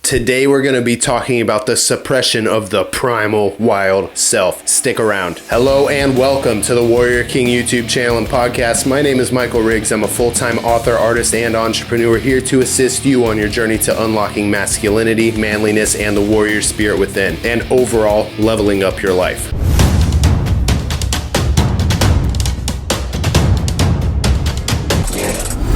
Today we're going to be talking about the suppression of the Primal Wild Self. Stick around. Hello and welcome to the Warrior King YouTube channel and podcast. My name is Michael Riggs. I'm a full-time author, artist, and entrepreneur here to assist you on your journey to unlocking masculinity, manliness, and the warrior spirit within, and overall leveling up your life.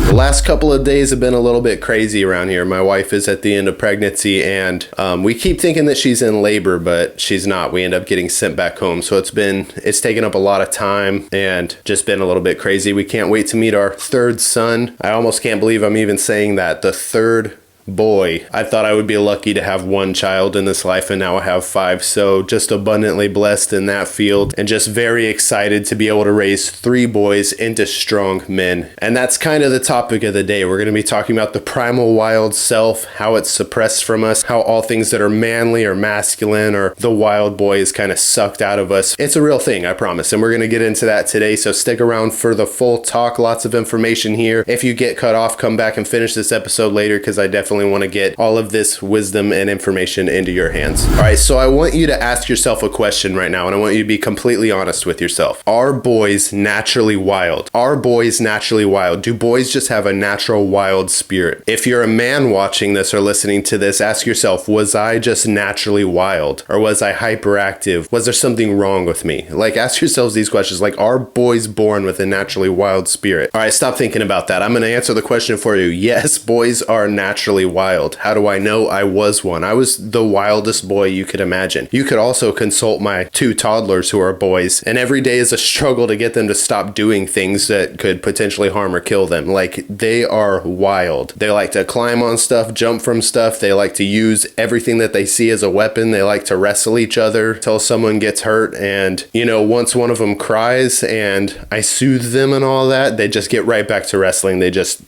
The last couple of days have been a little bit crazy around here. My wife is at the end of pregnancy and we keep thinking that she's in labor, but she's not. We end up getting sent back home. So it's taken up a lot of time and just been a little bit crazy. We can't wait to meet our third son. I almost can't believe I'm even saying that. The third boy. I thought I would be lucky to have one child in this life, and now I have 5. So just abundantly blessed in that field and just very excited to be able to raise 3 boys into strong men. And that's kind of the topic of the day. We're going to be talking about the primal wild self, how it's suppressed from us, how all things that are manly or masculine or the wild boy is kind of sucked out of us. It's a real thing, I promise. And we're going to get into that today. So stick around for the full talk. Lots of information here. If you get cut off, come back and finish this episode later, because I definitely want to get all of this wisdom and information into your hands. All right, so I want you to ask yourself a question right now, and I want you to be completely honest with yourself. Are boys naturally wild? Are boys naturally wild? Do boys just have a natural wild spirit? If you're a man watching this or listening to this, ask yourself, was I just naturally wild? Or was I hyperactive? Was there something wrong with me? Like, ask yourselves these questions. Like, are boys born with a naturally wild spirit? All right, stop thinking about that. I'm going to answer the question for you. Yes, boys are naturally wild. How do I know? I was one. I was the wildest boy you could imagine. You could also consult my 2 toddlers who are boys, and every day is a struggle to get them to stop doing things that could potentially harm or kill them. Like, they are wild. They like to climb on stuff, jump from stuff. They like to use everything that they see as a weapon. They like to wrestle each other till someone gets hurt. And, once one of them cries and I soothe them and all that, they just get right back to wrestling. They just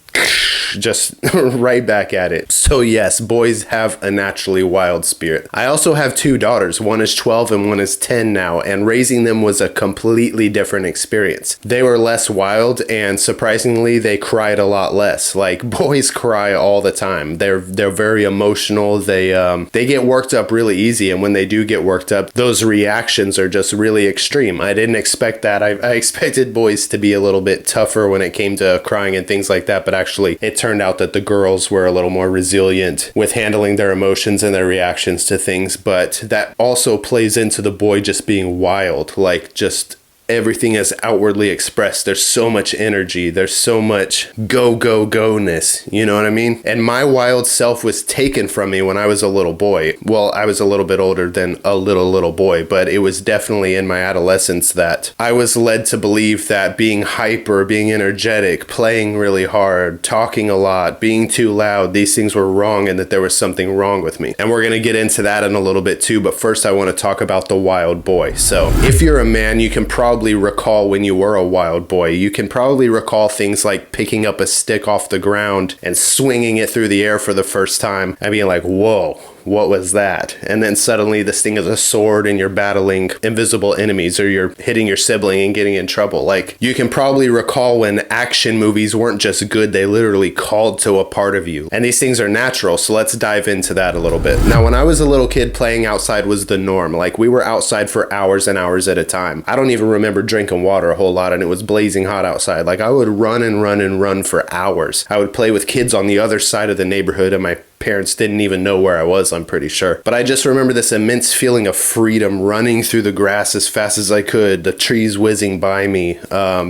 right back at it. So yes, boys have a naturally wild spirit. I also have 2 daughters. One is 12 and one is 10 now, and raising them was a completely different experience. They were less wild, and surprisingly, they cried a lot less. Like, boys cry all the time. They're very emotional. They get worked up really easy, and when they do get worked up, those reactions are just really extreme. I didn't expect that. I expected boys to be a little bit tougher when it came to crying and things like that, but actually, it turned out that the girls were a little more resilient with handling their emotions and their reactions to things. But that also plays into the boy just being wild, like just everything is outwardly expressed. There's so much energy. There's so much go-ness. You know what I mean? And my wild self was taken from me when I was a little boy. Well, I was a little bit older than a little boy, but it was definitely in my adolescence that I was led to believe that being hyper, being energetic, playing really hard, talking a lot, being too loud, these things were wrong and that there was something wrong with me. And we're going to get into that in a little bit too, but first I want to talk about the wild boy. So if you're a man, you can probably recall when you were a wild boy. You can probably recall things like picking up a stick off the ground and swinging it through the air for the first time and being like, whoa, what was that? And then suddenly this thing is a sword and you're battling invisible enemies, or you're hitting your sibling and getting in trouble. Like, you can probably recall when action movies weren't just good, they literally called to a part of you. And these things are natural, so let's dive into that a little bit. Now, when I was a little kid, playing outside was the norm. Like, we were outside for hours and hours at a time. I don't even remember drinking water a whole lot, and it was blazing hot outside. Like, I would run for hours. I would play with kids on the other side of the neighborhood, and my parents didn't even know where I was, I'm pretty sure. But I just remember this immense feeling of freedom, running through the grass as fast as I could, the trees whizzing by me,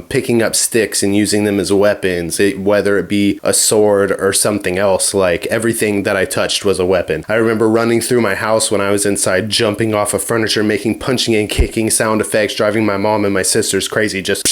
picking up sticks and using them as weapons, whether it be a sword or something else. Like, everything that I touched was a weapon. I remember running through my house when I was inside, jumping off of furniture, making punching and kicking sound effects, driving my mom and my sisters crazy, just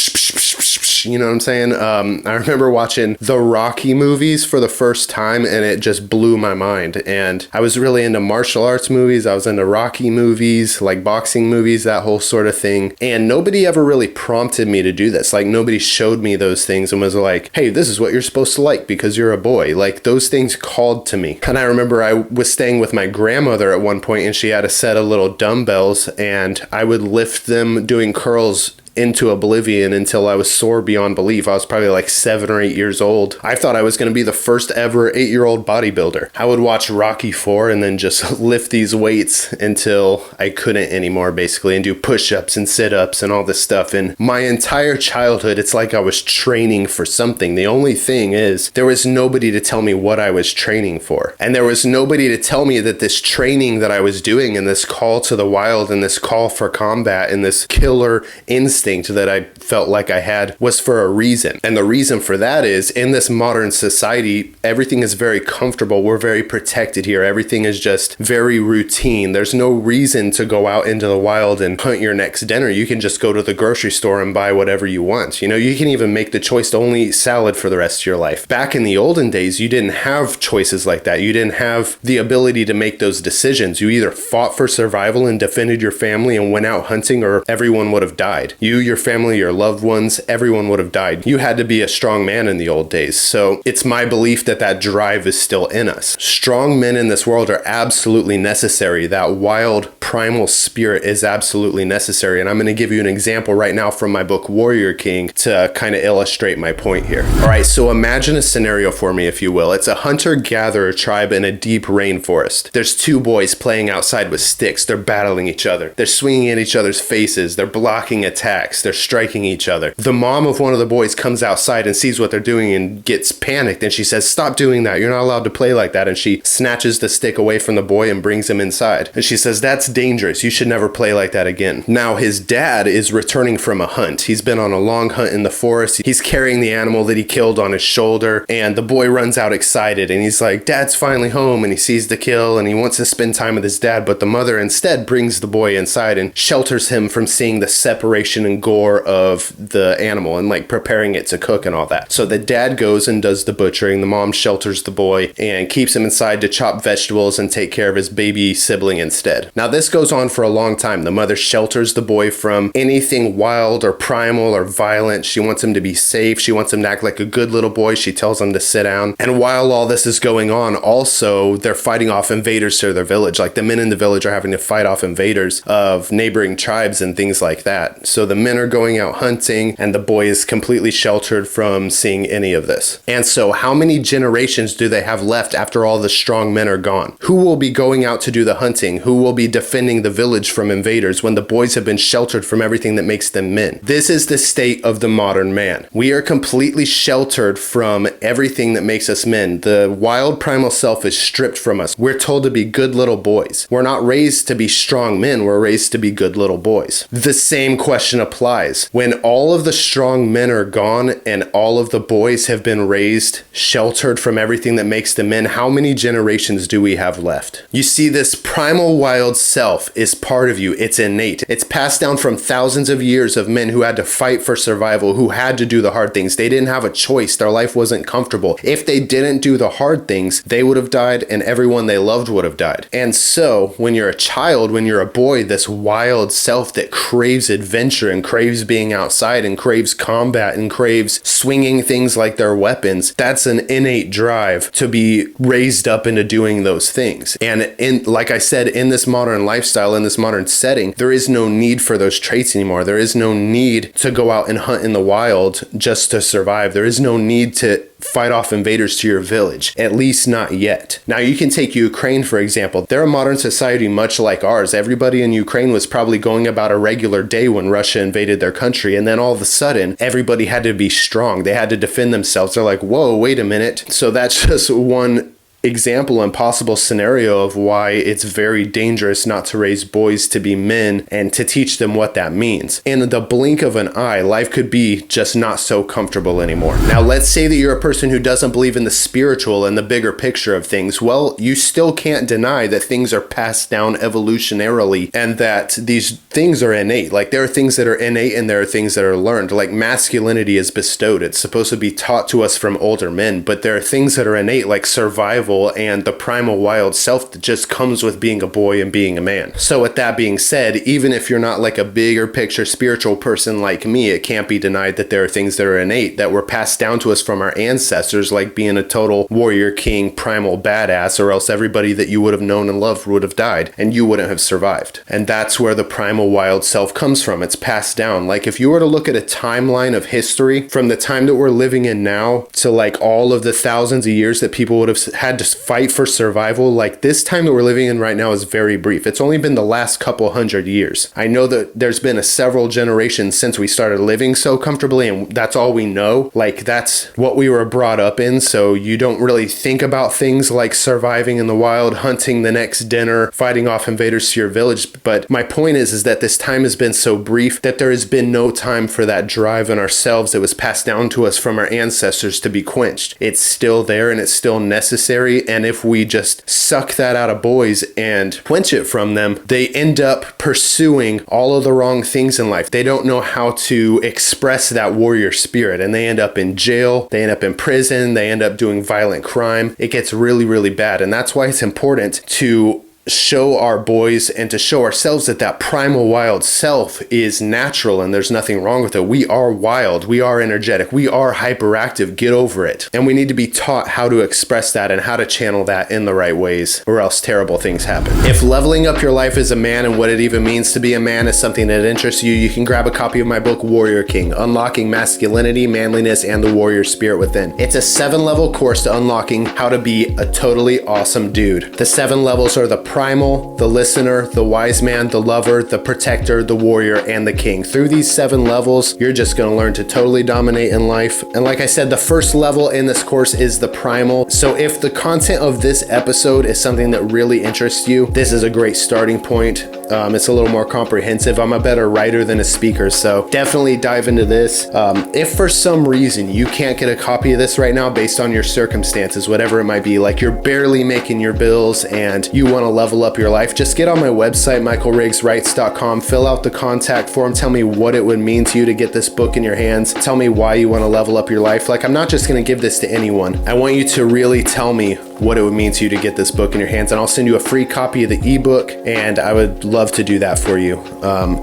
you know what I'm saying? I remember watching the Rocky movies for the first time, and it just blew my mind. And I was really into martial arts movies. I was into Rocky movies, like boxing movies, that whole sort of thing. And nobody ever really prompted me to do this. Like, nobody showed me those things and was like, hey, this is what you're supposed to like because you're a boy. Like, those things called to me. And I remember I was staying with my grandmother at one point, and she had a set of little dumbbells, and I would lift them doing curls into oblivion until I was sore beyond belief. I was probably like 7 or 8 years old. I thought I was going to be the first ever 8-year-old bodybuilder. I would watch Rocky 4 and then just lift these weights until I couldn't anymore, basically, and do push-ups and sit-ups and all this stuff. And my entire childhood, it's like I was training for something. The only thing is, there was nobody to tell me what I was training for. And there was nobody to tell me that this training that I was doing and this call to the wild and this call for combat and this killer instinct that I felt like I had was for a reason. And the reason for that is, in this modern society, everything is very comfortable. We're very protected here. Everything is just very routine. There's no reason to go out into the wild and hunt your next dinner. You can just go to the grocery store and buy whatever you want. You know, you can even make the choice to only eat salad for the rest of your life. Back in the olden days, you didn't have choices like that. You didn't have the ability to make those decisions. You either fought for survival and defended your family and went out hunting, or everyone would have died. You, your family, your loved ones, everyone would have died. You had to be a strong man in the old days. So it's my belief that that drive is still in us. Strong men in this world are absolutely necessary. That wild primal spirit is absolutely necessary. And I'm going to give you an example right now from my book, Warrior King, to kind of illustrate my point here. All right, so imagine a scenario for me, if you will. It's a hunter-gatherer tribe in a deep rainforest. There's 2 boys playing outside with sticks. They're battling each other. They're swinging at each other's faces. They're blocking attacks. They're striking each other. The mom of one of the boys comes outside and sees what they're doing and gets panicked, and she says, "Stop doing that. You're not allowed to play like that." And she snatches the stick away from the boy and brings him inside. And she says, "That's dangerous. You should never play like that again." Now, his dad is returning from a hunt. He's been on a long hunt in the forest. He's carrying the animal that he killed on his shoulder, and the boy runs out excited, and he's like, "Dad's finally home," and he sees the kill, and he wants to spend time with his dad, but the mother instead brings the boy inside and shelters him from seeing the separation and gore of the animal and like preparing it to cook and all that. So the dad goes and does the butchering. The mom shelters the boy and keeps him inside to chop vegetables and take care of his baby sibling instead. Now, this goes on for a long time. The mother shelters the boy from anything wild or primal or violent. She wants him to be safe. She wants him to act like a good little boy. She tells him to sit down. And while all this is going on, also, they're fighting off invaders to their village. Like, the men in the village are having to fight off invaders of neighboring tribes and things like that. So the men are going out hunting, and the boy is completely sheltered from seeing any of this. And so how many generations do they have left after all the strong men are gone? Who will be going out to do the hunting? Who will be defending the village from invaders when the boys have been sheltered from everything that makes them men? This is the state of the modern man. We are completely sheltered from everything that makes us men. The wild primal self is stripped from us. We're told to be good little boys. We're not raised to be strong men. We're raised to be good little boys. The same question applies. When all of the strong men are gone and all of the boys have been raised, sheltered from everything that makes them men, how many generations do we have left? You see, this primal wild self is part of you. It's innate. It's passed down from thousands of years of men who had to fight for survival, who had to do the hard things. They didn't have a choice. Their life wasn't comfortable. If they didn't do the hard things, they would have died and everyone they loved would have died. And so when you're a child, when you're a boy, this wild self that craves adventure and craves being outside and craves combat and craves swinging things like they're weapons, that's an innate drive to be raised up into doing those things. And like I said, in this modern lifestyle, in this modern setting, there is no need for those traits anymore. There is no need to go out and hunt in the wild just to survive. There is no need to fight off invaders to your village, at least not yet. Now, you can take Ukraine, for example. They're a modern society much like ours. Everybody in Ukraine was probably going about a regular day when Russia invaded their country, and then all of a sudden, everybody had to be strong. They had to defend themselves. They're like, whoa, wait a minute. So that's just one example and possible scenario of why it's very dangerous not to raise boys to be men and to teach them what that means. In the blink of an eye, life could be just not so comfortable anymore. Now, let's say that you're a person who doesn't believe in the spiritual and the bigger picture of things. Well, you still can't deny that things are passed down evolutionarily and that these things are innate. Like, there are things that are innate and there are things that are learned. Like, masculinity is bestowed. It's supposed to be taught to us from older men, but there are things that are innate, like survival survival and the primal wild self that just comes with being a boy and being a man. So with that being said, even if you're not like a bigger picture spiritual person like me, it can't be denied that there are things that are innate that were passed down to us from our ancestors, like being a total warrior king, primal badass, or else everybody that you would have known and loved would have died and you wouldn't have survived. And that's where the primal wild self comes from. It's passed down. Like if you were to look at a timeline of history from the time that we're living in now to like all of the thousands of years that people would have had to fight for survival, like this time that we're living in right now is very brief. It's only been the last couple hundred years. I know that there's been several generations since we started living so comfortably, and that's all we know. Like that's what we were brought up in. So you don't really think about things like surviving in the wild, hunting the next dinner, fighting off invaders to your village. But my point is that this time has been so brief that there has been no time for that drive in ourselves that was passed down to us from our ancestors to be quenched. It's still there and it's still necessary. And if we just suck that out of boys and quench it from them, they end up pursuing all of the wrong things in life. They don't know how to express that warrior spirit, and they end up in jail, they end up in prison, they end up doing violent crime. It gets really, really bad. And that's why it's important to show our boys and to show ourselves that that primal wild self is natural and there's nothing wrong with it. We are wild, we are energetic, we are hyperactive. Get over it. And we need to be taught how to express that and how to channel that in the right ways, or else terrible things happen. If leveling up your life as a man and what it even means to be a man is something that interests you, you can grab a copy of my book, Warrior King, Unlocking Masculinity, Manliness, and the Warrior Spirit Within. It's a 7-level course to unlocking how to be a totally awesome dude. The 7 levels are the primal, the listener, the wise man, the lover, the protector, the warrior, and the king. Through these 7 levels, you're just going to learn to totally dominate in life. And like I said, the first level in this course is the primal. So if the content of this episode is something that really interests you, this is a great starting point. It's a little more comprehensive. I'm a better writer than a speaker, so definitely dive into this. If for some reason you can't get a copy of this right now based on your circumstances, whatever it might be, like you're barely making your bills and you want to level up your life, just get on my website, michaelriggswrites.com, fill out the contact form, tell me what it would mean to you to get this book in your hands, tell me why you want to level up your life. Like, I'm not just going to give this to anyone. I want you to really tell me what it would mean to you to get this book in your hands, and I'll send you a free copy of the ebook, and I would love to do that for you,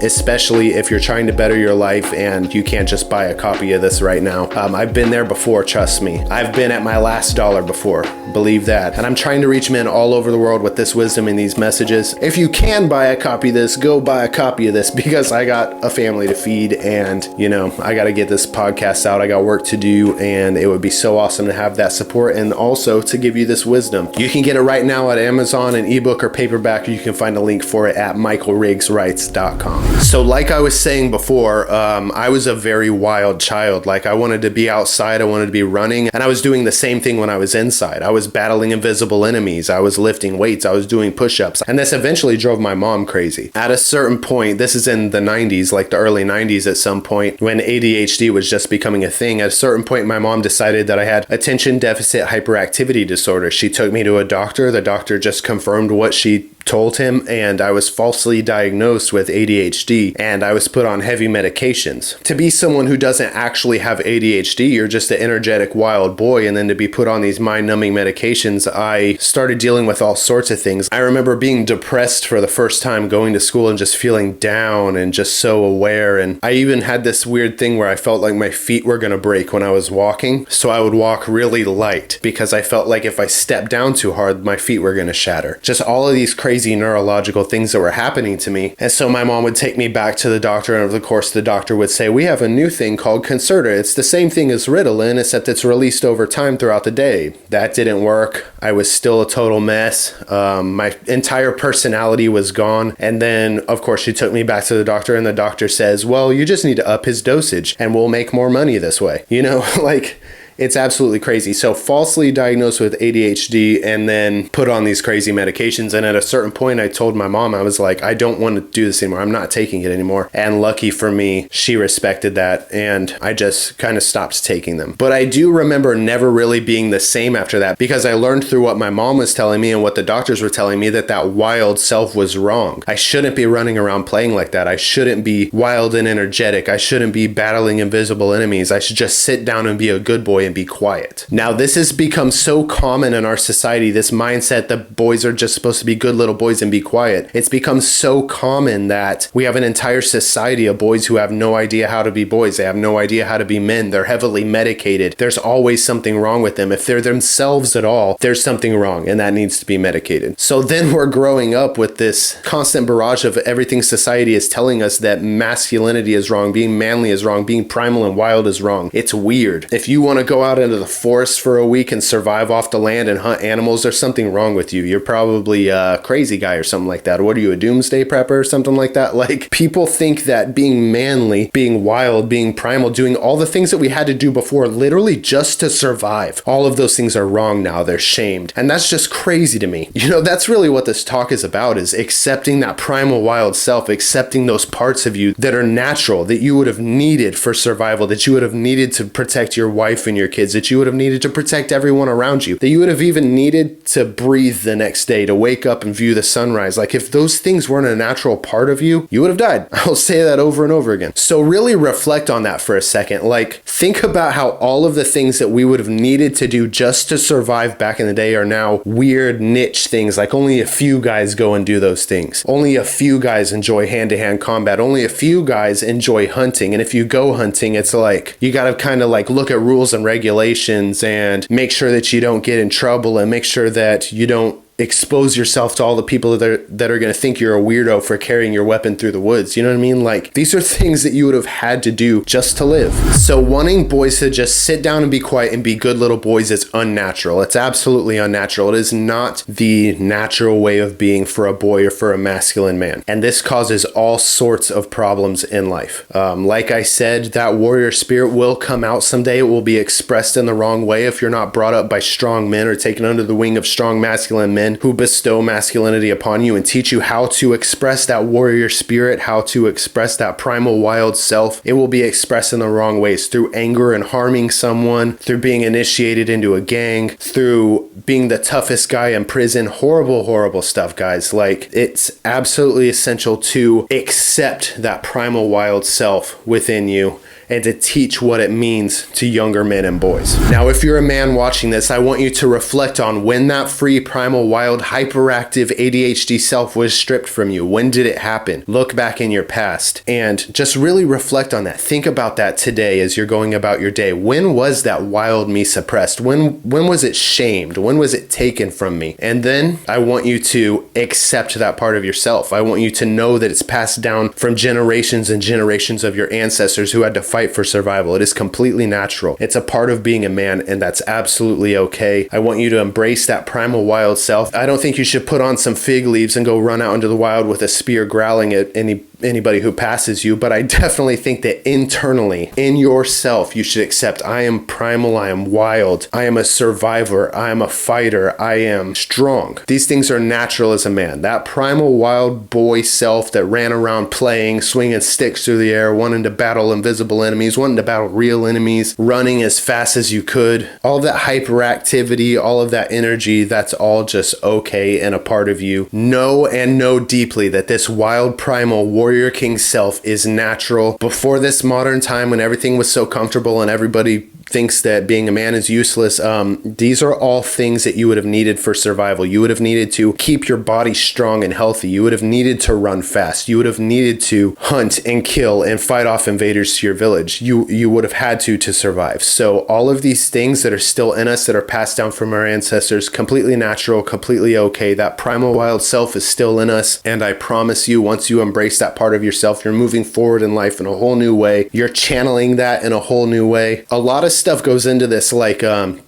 especially if you're trying to better your life and you can't just buy a copy of this right now. I've been there before, trust me. I've been at my last dollar before, believe that. And I'm trying to reach men all over the world with this wisdom and these messages. If you can buy a copy of this, go buy a copy of this, because I got a family to feed and, you know, I got to get this podcast out. I got work to do, and it would be so awesome to have that support and also to give you this wisdom. You can get it right now at Amazon, an ebook or paperback, or you can find a link for it at michaelriggswrites.com. So like I was saying before, I was a very wild child. Like, I wanted to be outside, I wanted to be running, and I was doing the same thing when I was inside. I was battling invisible enemies, I was lifting weights, I was doing push-ups, and this eventually drove my mom crazy. At a certain point, this is in the 90s, like the early 90s at some point, when ADHD was just becoming a thing. At a certain point, my mom decided that I had attention deficit hyperactivity disorder. She took me to a doctor. The doctor just confirmed what she told him, and I was falsely diagnosed with ADHD, and I was put on heavy medications. To be someone who doesn't actually have ADHD, you're just an energetic wild boy, and then to be put on these mind-numbing medications, I started dealing with all sorts of things. I remember being depressed for the first time, going to school and just feeling down and just so aware, and I even had this weird thing where I felt like my feet were gonna break when I was walking, so I would walk really light because I felt like if I stepped down too hard, my feet were gonna shatter. Just all of these crazy neurological things that were happening to me. And so my mom would take me back to the doctor, and of course the doctor would say, we have a new thing called Concerta. It's the same thing as Ritalin, except it's released over time throughout the day. That didn't work. I was still a total mess. My entire personality was gone. And then of course she took me back to the doctor, and the doctor says, well, you just need to up his dosage and we'll make more money this way. You know, like, it's absolutely crazy. So falsely diagnosed with ADHD and then put on these crazy medications. And at a certain point, I told my mom, I was like, I don't want to do this anymore. I'm not taking it anymore. And lucky for me, she respected that. And I just kind of stopped taking them. But I do remember never really being the same after that, because I learned through what my mom was telling me and what the doctors were telling me that that wild self was wrong. I shouldn't be running around playing like that. I shouldn't be wild and energetic. I shouldn't be battling invisible enemies. I should just sit down and be a good boy and and be quiet. Now, this has become so common in our society, this mindset that boys are just supposed to be good little boys and be quiet. It's become so common that we have an entire society of boys who have no idea how to be boys. They have no idea how to be men. They're heavily medicated. There's always something wrong with them. If they're themselves at all, there's something wrong, and that needs to be medicated. So then we're growing up with this constant barrage of everything society is telling us, that masculinity is wrong, being manly is wrong, being primal and wild is wrong. It's weird. If you want to go out into the forest for a week and survive off the land and hunt animals, there's something wrong with you. You're probably a crazy guy or something like that. What are you, a doomsday prepper or something like that? Like, people think that being manly, being wild, being primal, doing all the things that we had to do before literally just to survive, all of those things are wrong now. They're shamed. And that's just crazy to me. You know, that's really what this talk is about, is accepting that primal wild self, accepting those parts of you that are natural, that you would have needed for survival, that you would have needed to protect your wife and your kids, that you would have needed to protect everyone around you, that you would have even needed to breathe the next day, to wake up and view the sunrise. Like, if those things weren't a natural part of you, you would have died. I'll say that over and over again. So really reflect on that for a second. Like, think about how all of the things that we would have needed to do just to survive back in the day are now weird niche things. Like, only a few guys go and do those things. Only a few guys enjoy hand-to-hand combat. Only a few guys enjoy hunting. And if you go hunting, it's like, you got to kind of like look at rules and regulations and make sure that you don't get in trouble, and make sure that you don't expose yourself to all the people that are going to think you're a weirdo for carrying your weapon through the woods. You know what I mean? Like, these are things that you would have had to do just to live. So wanting boys to just sit down and be quiet and be good little boys is unnatural. It's absolutely unnatural. It is not the natural way of being for a boy or for a masculine man. And this causes all sorts of problems in life. Like I said, that warrior spirit will come out someday. It will be expressed in the wrong way if you're not brought up by strong men or taken under the wing of strong masculine men who bestow masculinity upon you and teach you how to express that warrior spirit, how to express that primal wild self. It will be expressed in the wrong ways, through anger and harming someone, through being initiated into a gang, through being the toughest guy in prison. Horrible, horrible stuff, guys. Like, it's absolutely essential to accept that primal wild self within you and to teach what it means to younger men and boys. Now, if you're a man watching this, I want you to reflect on when that free, primal, wild, hyperactive ADHD self was stripped from you. When did it happen? Look back in your past and just really reflect on that. Think about that today as you're going about your day. When was that wild me suppressed? When was it shamed? When was it taken from me? And then I want you to accept that part of yourself. I want you to know that it's passed down from generations and generations of your ancestors who had to fight for survival. It is completely natural. It's a part of being a man, and that's absolutely okay. I want you to embrace that primal wild self. I don't think you should put on some fig leaves and go run out into the wild with a spear growling at anybody who passes you, but I definitely think that internally, in yourself, you should accept, I am primal, I am wild, I am a survivor, I am a fighter, I am strong. These things are natural as a man. That primal wild boy self that ran around playing, swinging sticks through the air, wanting to battle invisible enemies, wanting to battle real enemies, running as fast as you could, all of that hyperactivity, all of that energy, that's all just okay and a part of you. Know deeply that this wild primal warrior king self is natural. Before this modern time when everything was so comfortable and everybody thinks that being a man is useless, these are all things that you would have needed for survival. You would have needed to keep your body strong and healthy. You would have needed to run fast. You would have needed to hunt and kill and fight off invaders to your village. You would have had to survive. So all of these things that are still in us, that are passed down from our ancestors, completely natural, completely okay. That primal wild self is still in us, and I promise you, once you embrace that part of yourself, you're moving forward in life in a whole new way. You're channeling that in a whole new way. A lot of stuff goes into this, like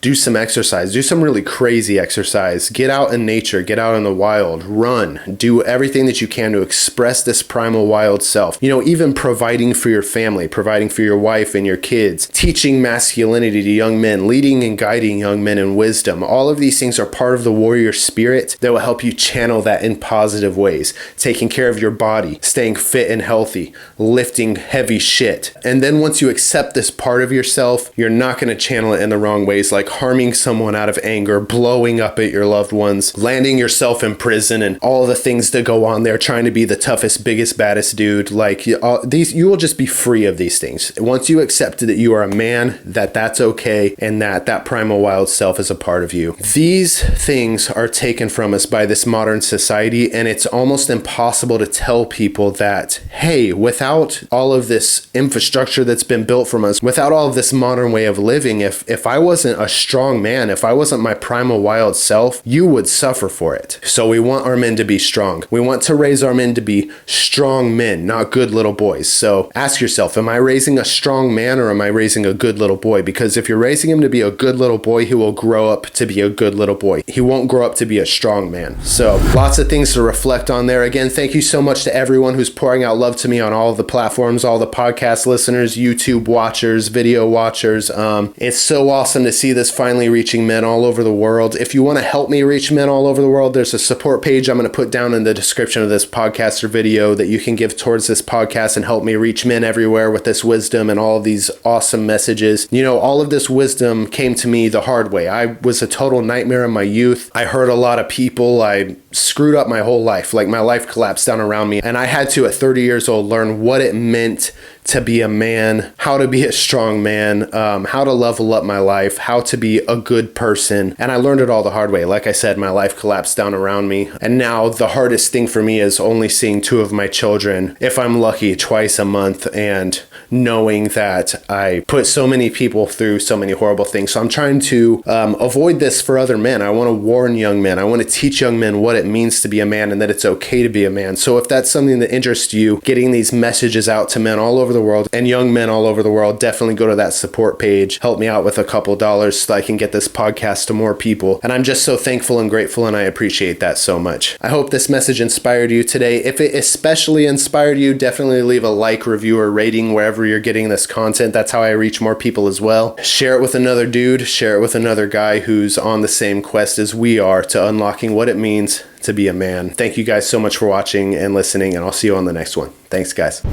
do some exercise, do some really crazy exercise, get out in nature, get out in the wild, run, do everything that you can to express this primal wild self. You know, even providing for your family, providing for your wife and your kids, teaching masculinity to young men, leading and guiding young men in wisdom. All of these things are part of the warrior spirit that will help you channel that in positive ways. Taking care of your body, staying fit and healthy, lifting heavy shit. And then once you accept this part of yourself, you're not going to channel it in the wrong ways, like harming someone out of anger, blowing up at your loved ones, landing yourself in prison, and all the things that go on there, trying to be the toughest, biggest, baddest dude. Like you will just be free of these things. Once you accept that you are a man, that's okay, and that primal wild self is a part of you. These things are taken from us by this modern society, and it's almost impossible to tell people that, hey, without all of this infrastructure that's been built from us, without all of this modern way of living, if I wasn't a strong man, if I wasn't my primal wild self, you would suffer for it. So we want our men to be strong. We want to raise our men to be strong men, not good little boys. So ask yourself, am I raising a strong man or am I raising a good little boy? Because if you're raising him to be a good little boy, he will grow up to be a good little boy. He won't grow up to be a strong man. So lots of things to reflect on there. Again, thank you so much to everyone who's pouring out love to me on all of the platforms, all the podcast listeners, YouTube watchers, video watchers. It's so awesome to see this finally reaching men all over the world. If you want to help me reach men all over the world, there's a support page I'm going to put down in the description of this podcast or video that you can give towards this podcast and help me reach men everywhere with this wisdom and all of these awesome messages. You know, all of this wisdom came to me the hard way. I was a total nightmare in my youth. I hurt a lot of people. I screwed up my whole life. Like my life collapsed down around me. And I had to, at 30 years old, learn what it meant to be a man, how to be a strong man, how to level up my life, how to be a good person. And I learned it all the hard way. Like I said, my life collapsed down around me. And now the hardest thing for me is only seeing 2 of my children, if I'm lucky, twice a month, and knowing that I put so many people through so many horrible things. So I'm trying to avoid this for other men. I want to warn young men. I want to teach young men what it means to be a man and that it's okay to be a man. So if that's something that interests you, getting these messages out to men all over the world and young men all over the world, definitely go to that support page. Help me out with a couple dollars so I can get this podcast to more people. And I'm just so thankful and grateful, and I appreciate that so much. I hope this message inspired you today. If it especially inspired you, definitely leave a like, review, or rating wherever you're getting this content. That's how I reach more people as well. Share it with another dude. Share it with another guy who's on the same quest as we are to unlocking what it means to be a man. Thank you guys so much for watching and listening, and I'll see you on the next one. Thanks, guys.